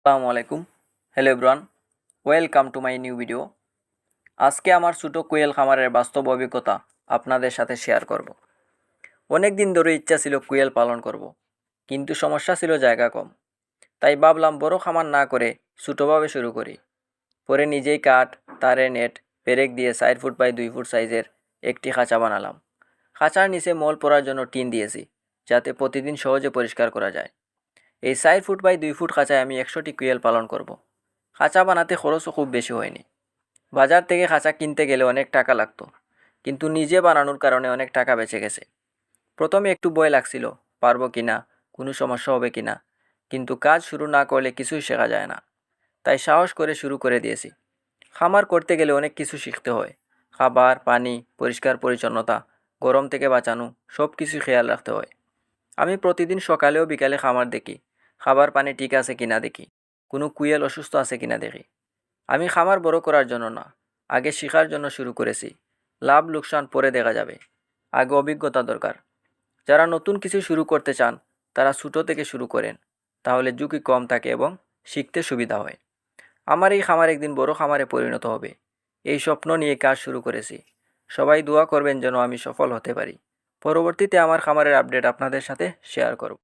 আসসালামু আলাইকুম। Hello everyone, welcome to my new video. আজকে আমার ছোটো কোয়েল খামারের বাস্তব অভিজ্ঞতা আপনাদের সাথে শেয়ার করব। অনেক দিন ধরে ইচ্ছা ছিল কোয়েল পালন করব, কিন্তু সমস্যা ছিল জায়গা কম। তাই ভাবলাম বড় খামার না করে ছোটোভাবে শুরু করি। পরে নিজেই কাঠ, তারের নেট, পেরেক দিয়ে 4 ফুট বাই 2 ফুট সাইজের একটি খাঁচা বানালাম। খাঁচার নিচে মল পড়ার জন্য টিন দিয়েছি, যাতে প্রতিদিন সহজে পরিষ্কার করা যায়। এই 4 ফুট বাই 2 ফুট খাঁচায় আমি 100টি কোয়েল পালন করব। খাঁচা বানাতে খরচও খুব বেশি হয়নি। বাজার থেকে খাঁচা কিনতে গেলে অনেক টাকা লাগতো, কিন্তু নিজে বানানোর কারণে অনেক টাকা বেঁচে গেছে। প্রথমে একটু ভয় লাগছিল, পারবো কিনা, কোনো সমস্যা হবে কিনা, কিন্তু কাজ শুরু না করলে কিছুই শেখা যায় না। তাই সাহস করে শুরু করে দিয়েছি। খামার করতে গেলে অনেক কিছু শিখতে হয়। খাবার, পানি, পরিষ্কার পরিচ্ছন্নতা, গরম থেকে বাঁচানো, সব কিছু খেয়াল রাখতে হয়। আমি প্রতিদিন সকালে ও বিকালে খামার দেখি, খাবার পানি ঠিক আছে কিনা দেখি, কোনো কুয়েল অসুস্থ আছে কিনা দেখি। আমি খামার বড় করার জন্য না, আগে শেখার জন্য শুরু করেছি। লাভ লোকসান পরে দেখা যাবে, আগে অভিজ্ঞতা দরকার। যারা নতুন কিছু শুরু করতে চান তারা ছোটো থেকে শুরু করেন, তাহলে ঝুঁকি কম থাকে এবং শিখতে সুবিধা হয়। আমার এই খামার একদিন বড় খামারে পরিণত হবে, এই স্বপ্ন নিয়ে কাজ শুরু করেছি। সবাই দোয়া করবেন যেন আমি সফল হতে পারি। পরবর্তীতে আমার খামারের আপডেট আপনাদের সাথে শেয়ার করব।